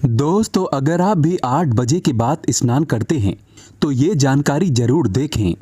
दोस्तों, अगर आप भी 8 बजे के बाद स्नान करते हैं तो ये जानकारी जरूर देखें।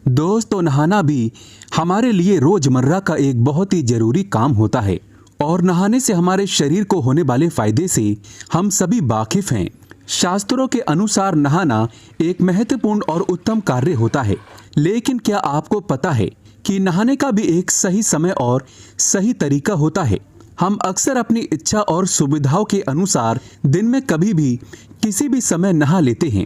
दोस्तों, नहाना भी हमारे लिए रोजमर्रा का एक बहुत ही जरूरी काम होता है और नहाने से हमारे शरीर को होने वाले फायदे से हम सभी वाकिफ हैं। शास्त्रों के अनुसार नहाना एक महत्वपूर्ण और उत्तम कार्य होता है, लेकिन क्या आपको पता है कि नहाने का भी एक सही समय और सही तरीका होता है। हम अक्सर अपनी इच्छा और सुविधाओं के अनुसार दिन में कभी भी किसी भी समय नहा लेते हैं,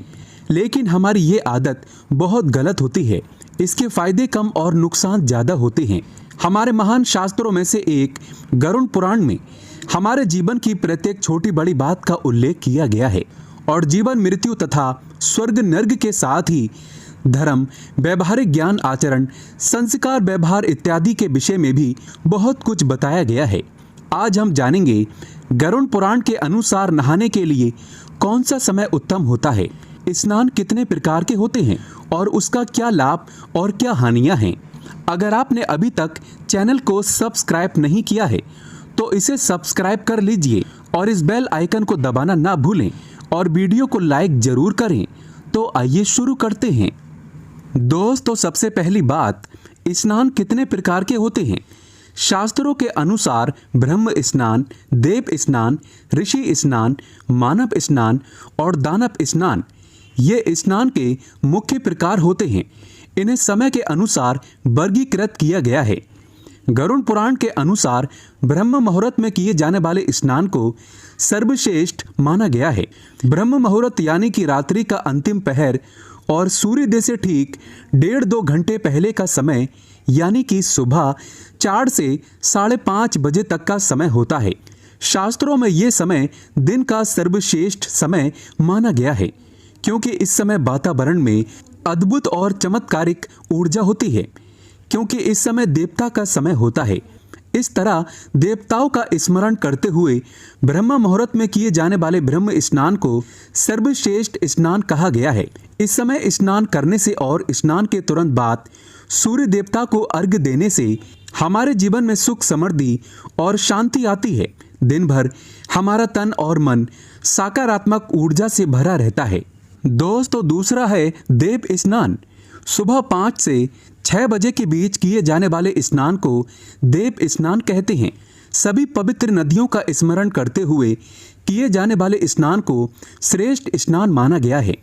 लेकिन हमारी ये आदत बहुत गलत होती है। इसके फायदे कम और नुकसान ज़्यादा होते हैं। हमारे महान शास्त्रों में से एक गरुड़ पुराण में हमारे जीवन की प्रत्येक छोटी बड़ी बात का उल्लेख किया गया है और जीवन मृत्यु तथा स्वर्ग नर्क के साथ ही धर्म, व्यवहारिक ज्ञान, आचरण, संस्कार, व्यवहार इत्यादि के विषय में भी बहुत कुछ बताया गया है। आज हम जानेंगे गरुड़ पुराण के अनुसार नहाने के लिए कौन सा समय उत्तम होता है, स्नान कितने प्रकार के होते हैं और उसका क्या लाभ और क्या हानियां हैं। अगर आपने अभी तक चैनल को सब्सक्राइब नहीं किया है तो इसे सब्सक्राइब कर लीजिए और इस बेल आइकन को दबाना ना भूलें और वीडियो को लाइक जरूर करें। तो आइए शुरू करते हैं। दोस्तों, सबसे पहली बात, स्नान कितने प्रकार के होते हैं। शास्त्रों के अनुसार ब्रह्म स्नान, देव स्नान, ऋषि स्नान, मानव स्नान और दानव स्नान ये स्नान के मुख्य प्रकार होते हैं। इन्हें समय के अनुसार वर्गीकृत किया गया है। गरुड़ पुराण के अनुसार ब्रह्म मुहूर्त में किए जाने वाले स्नान को सर्वश्रेष्ठ माना गया है। ब्रह्म मुहूर्त यानी कि रात्रि का अंतिम पहर और सूर्योदय से ठीक 1.5-2 घंटे पहले का समय यानी कि सुबह 4 से 5:30 बजे तक का समय होता है। शास्त्रों में ये समय दिन का सर्वश्रेष्ठ समय माना गया है, क्योंकि इस समय वातावरण में अद्भुत और चमत्कारिक ऊर्जा होती है, क्योंकि इस समय देवता का समय होता है। इस तरह देवताओं का स्मरण करते हुए ब्रह्म मुहूर्त में किए जाने वाले ब्रह्म स्नान को सर्वश्रेष्ठ स्नान कहा गया है। इस समय स्नान करने से और स्नान के तुरंत बाद सूर्य देवता को अर्घ्य देने से हमारे जीवन में सुख, समृद्धि और शांति आती है। दिन भर हमारा तन और मन सकारात्मक ऊर्जा से भरा रहता है। दोस्तों, दूसरा है देव स्नान। सुबह 5 से 6 बजे के बीच किए जाने वाले स्नान को देव स्नान कहते हैं। सभी पवित्र नदियों का स्मरण करते हुए किए जाने वाले स्नान को श्रेष्ठ स्नान माना गया है।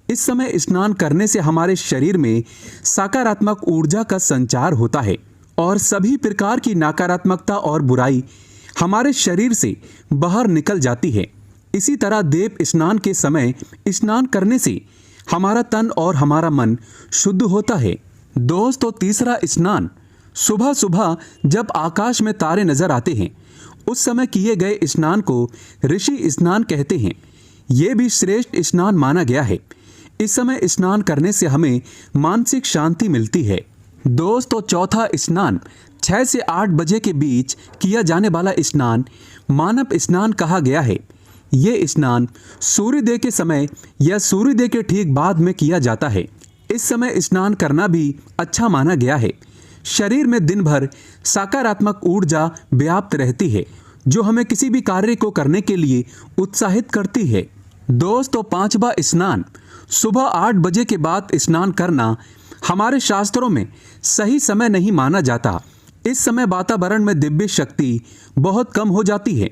इस समय स्नान करने से हमारे शरीर में सकारात्मक ऊर्जा का संचार होता है और सभी प्रकार की नकारात्मकता और बुराई हमारे शरीर से बाहर निकल जाती है। इसी तरह देव स्नान के समय स्नान करने से हमारा तन और हमारा मन शुद्ध होता है। दोस्तों, तीसरा स्नान, सुबह सुबह जब आकाश में तारे नजर आते हैं उस समय किए गए स्नान को ऋषि स्नान कहते हैं। ये भी श्रेष्ठ स्नान माना गया है। इस समय स्नान करने से हमें मानसिक शांति मिलती है। दोस्तों, चौथा स्नान, 6 से 8 बजे के बीच किया जाने वाला स्नान मानव स्नान कहा गया है। ये स्नान सूर्योदय के समय या सूर्योदय के ठीक बाद में किया जाता है। इस समय स्नान करना भी अच्छा माना गया है। शरीर में दिन भर सकारात्मक ऊर्जा व्याप्त रहती है, जो हमें किसी भी कार्य को करने के लिए उत्साहित करती है। दोस्तों, पांचवा स्नान, सुबह 8 बजे के बाद स्नान करना हमारे शास्त्रों में सही समय नहीं माना जाता। इस समय वातावरण में दिव्य शक्ति बहुत कम हो जाती है,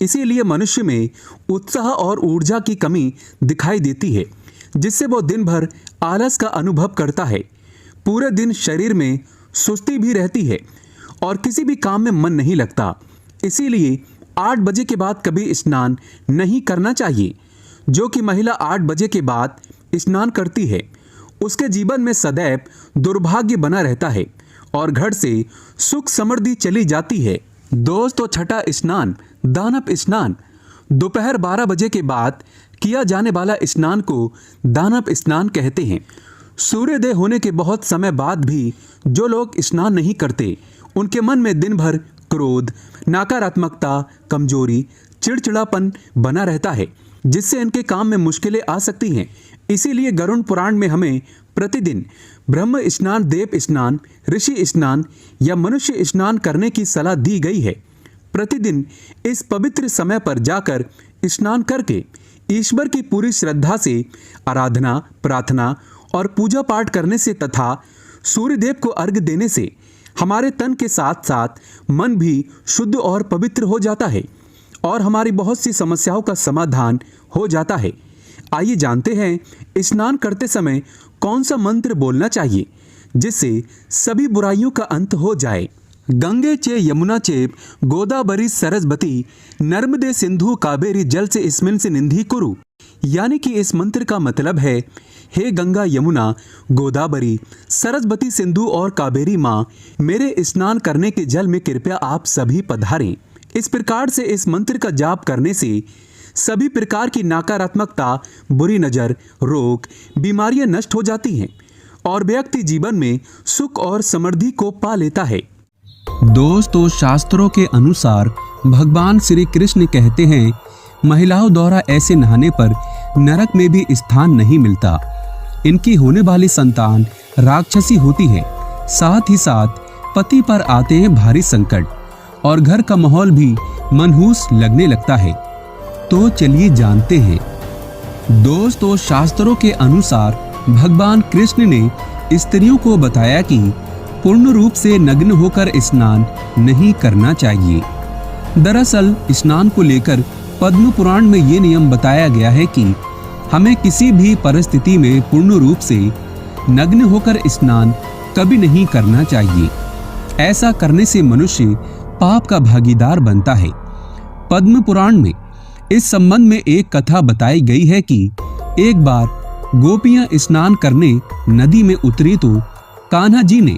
इसीलिए मनुष्य में उत्साह और ऊर्जा की कमी दिखाई देती है, जिससे वो दिन भर आलस का अनुभव करता है। पूरे दिन शरीर में सुस्ती भी रहती है और किसी भी काम में मन नहीं लगता। इसीलिए 8 बजे के बाद कभी स्नान नहीं करना चाहिए। जो कि महिला 8 बजे के बाद स्नान करती है उसके जीवन में सदैव दुर्भाग्य बना रहता है और घर से सुख समृद्धि चली जाती है। दोस्तों, छठा स्नान, दानव स्नान। दोपहर 12 बजे के बाद किया जाने वाला स्नान को दानव स्नान कहते हैं। सूर्योदय होने के बहुत समय बाद भी जो लोग स्नान नहीं करते उनके मन में दिन भर क्रोध, नकारात्मकता, कमजोरी, चिड़चिड़ापन बना रहता है, जिससे इनके काम में मुश्किलें आ सकती हैं। इसीलिए गरुड़ पुराण में हमें प्रतिदिन ब्रह्म स्नान, देव स्नान, ऋषि स्नान या मनुष्य स्नान करने की सलाह दी गई है। प्रतिदिन इस पवित्र समय पर जाकर स्नान करके ईश्वर की पूरी श्रद्धा से आराधना, प्रार्थना और पूजा पाठ करने से तथा सूर्यदेव को अर्घ्य देने से हमारे तन के साथ साथ मन भी शुद्ध और पवित्र हो जाता है और हमारी बहुत सी समस्याओं का समाधान हो जाता है। आइए जानते हैं स्नान करते समय कौन सा मंत्र बोलना चाहिए जिससे सभी बुराइयों का अंत हो जाए। गंगे चे यमुना चेव गोदावरी सरस्वती नर्मदे सिंधु कावेरी जल से इस्मिन् सन्निधि कुरु। यानी कि इस मंत्र का मतलब है, हे गंगा, यमुना, गोदावरी, सरस्वती, सिंधु और कावेरी माँ, मेरे स्नान करने के जल में कृपया आप सभी पधारें। इस प्रकार से इस मंत्र का जाप करने से सभी प्रकार की नकारात्मकता, बुरी नज़र, रोग, बीमारियां नष्ट हो जाती हैं और व्यक्ति जीवन में सुख और समृद्धि को पा लेता है। दोस्तों, शास्त्रों के अनुसार भगवान श्री कृष्ण कहते हैं, महिलाओं द्वारा ऐसे नहाने पर नरक में भी स्थान नहीं मिलता। इनकी होने वाली संतान राक्षसी होती है। साथ ही साथ पति पर आते हैं भारी संकट और घर का माहौल भी मनहूस लगने लगता है। तो चलिए जानते हैं। दोस्तों, शास्त्रों के अनुसार भगवान कृष्ण ने स्त्रियों को बताया कि पूर्ण रूप से नग्न होकर स्नान नहीं करना चाहिए। दरअसल स्नान को लेकर पद्म पुराण में ये नियम बताया गया है कि हमें किसी भी परिस्थिति में पूर्ण रूप से नग्न होकर स्नान कभी नहीं करना चाहिए। ऐसा करने से मनुष्य पाप का भागीदार बनता है। पद्म पुराण में इस संबंध में एक कथा बताई गई है कि एक बार गोपियां स्नान करने नदी में उतरी तो कान्हा जी ने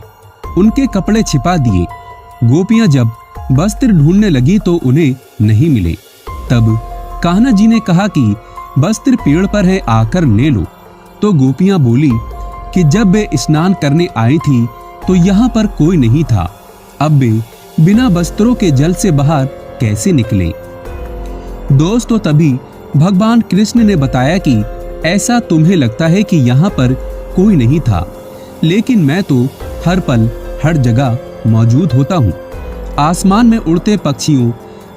उनके कपड़े छिपा दिए। गोपियां जब वस्त्र ढूंढने लगी तो उन्हें नहीं मिले। तब कान्हा जी ने कहा कि वस्त्र पेड़ पर है, आकर ले लो। तो गोपियां बोली कि जब वे स्नान करने आई थी तो यहाँ पर कोई नहीं था, अब वे बिना वस्त्रों के जल से बाहर कैसे निकले। दोस्तों, तभी भगवान कृष्ण ने बताया कि ऐसा तुम्हें लगता है कि यहाँ पर कोई नहीं था, लेकिन मैं तो हर पल हर जगह मौजूद होता हूँ। आसमान में उड़ते पक्षियों,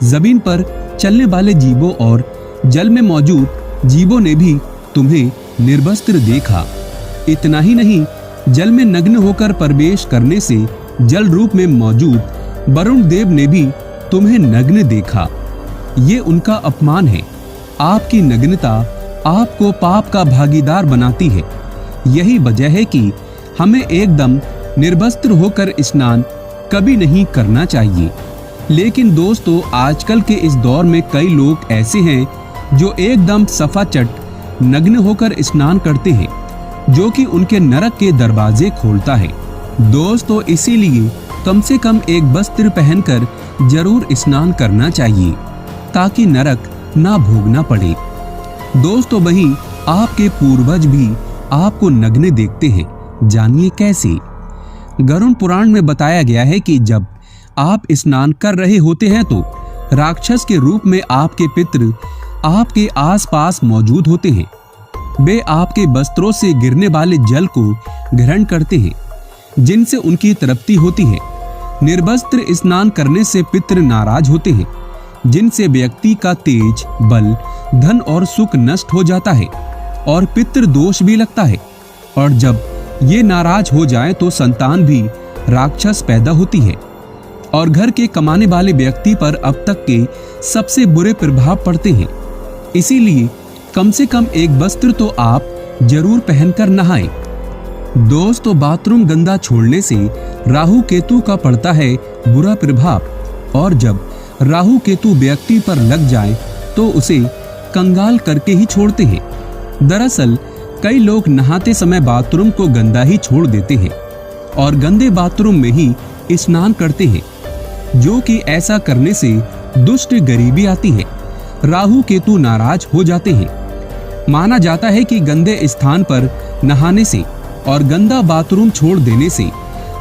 जमीन पर चलने वाले जीवों और जल में मौजूद जीवों ने भी तुम्हें निर्वस्त्र देखा। इतना ही नहीं, जल में नग्न होकर प्रवेश करने से जल रूप में मौजूद वरुण देव ने भी तुम्हें नग्न देखा। ये उनका अपमान है। आपकी नग्नता आपको पाप का भागीदार बनाती है। यही वजह है कि हमें एकदम निर्वस्त्र होकर स्नान कभी नहीं करना चाहिए। लेकिन दोस्तों, आजकल के इस दौर में कई लोग ऐसे हैं जो एकदम सफाचट नग्न होकर स्नान करते हैं, जो कि उनके नरक के दरवाजे खोलता है। दोस्तों, इसीलिए कम से कम एक वस्त्र पहनकर जरूर स्नान करना चाहिए ताकि नरक ना भोगना पड़े। दोस्तों, वहीं आपके पूर्वज भी आपको नग्न देखते हैं। जानिए कैसे। गरुड़ पुराण में बताया गया है कि जब आप स्नान कर रहे होते हैं तो राक्षस के रूप में आपके पितृ आपके आसपास मौजूद होते हैं। वे आपके वस्त्रों से गिरने वाले जल को ग्रहण करते हैं, जिनसे उनकी तृप्ति होती है। निर्वस्त्र स्नान करने से पितृ नाराज होते हैं, जिनसे व्यक्ति का तेज, बल, धन और सुख नष्ट हो जाता है और पितृ दोष भी लगता है। और जब ये नाराज हो जाए तो संतान भी राक्षस पैदा होती है और घर के कमाने वाले व्यक्ति पर अब तक के सबसे बुरे प्रभाव पड़ते हैं। इसीलिए कम से कम एक वस्त्र तो आप जरूर पहनकर नहाएं। दोस्तों, बाथरूम गंदा छोड़ने से राहु केतु का पड़ता है बुरा प्रभाव और जब राहु केतु व्यक्ति पर लग जाए तो उसे कंगाल करके ही छोड़ते हैं। दरअसल कई लोग नहाते समय बाथरूम को गंदा ही छोड़ देते हैं और गंदे बाथरूम में ही स्नान करते हैं, जो कि ऐसा करने से दुष्ट गरीबी आती है। राहु केतु नाराज हो जाते हैं। माना जाता है कि गंदे स्थान पर नहाने से और गंदा बाथरूम छोड़ देने से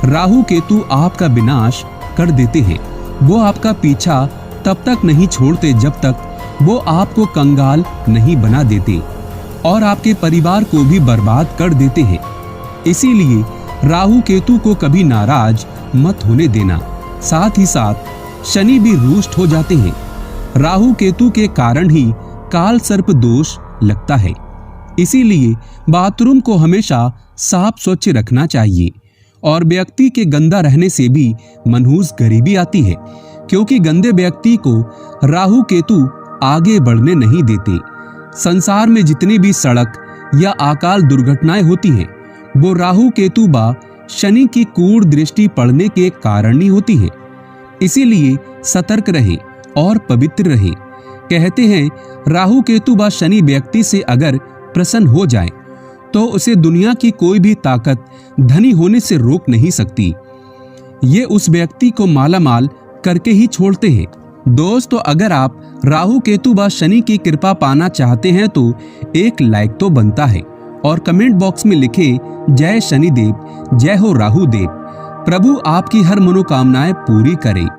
राहु केतु आपका विनाश कर देते हैं। वो आपका पीछा तब तक नहीं छोड़ते जब तक वो आपको कंगाल नहीं बना देते और आपके परिवार को भी बर्बाद कर देते हैं। इसीलिए राहु केतु को कभी नाराज मत होने देना। साथ ही साथ शनि भी रुष्ट हो जाते हैं। राहु केतु के कारण ही काल सर्प दोष लगता है। इसीलिए बाथरूम को हमेशा साफ स्वच्छ रखना चाहिए। और व्यक्ति के गंदा रहने से भी मनहूस गरीबी आती है, क्योंकि गंदे व्यक्ति को राहु केतु आगे बढ़ने नहीं देते। संसार में जितनी भी सड़क या अकाल दुर्घटनाएं होती हैं, वो राहु केतु बा शनि की क्रूर दृष्टि पड़ने के कारण ही होती है। इसीलिए सतर्क रहें और पवित्र रहें। कहते हैं राहु केतु बा शनि व्यक्ति से अगर प्रसन्न हो जाए तो उसे दुनिया की कोई भी ताकत धनी होने से रोक नहीं सकती। ये उस व्यक्ति को मालामाल करके ही छोड़ते हैं। दोस्तों, अगर आप राहु केतु बा शनि की कृपा पाना चाहते हैं तो एक लाइक तो बनता है और कमेंट बॉक्स में लिखें जय शनिदेव, जय हो राहु देव। प्रभु आपकी हर मनोकामनाएं पूरी करे।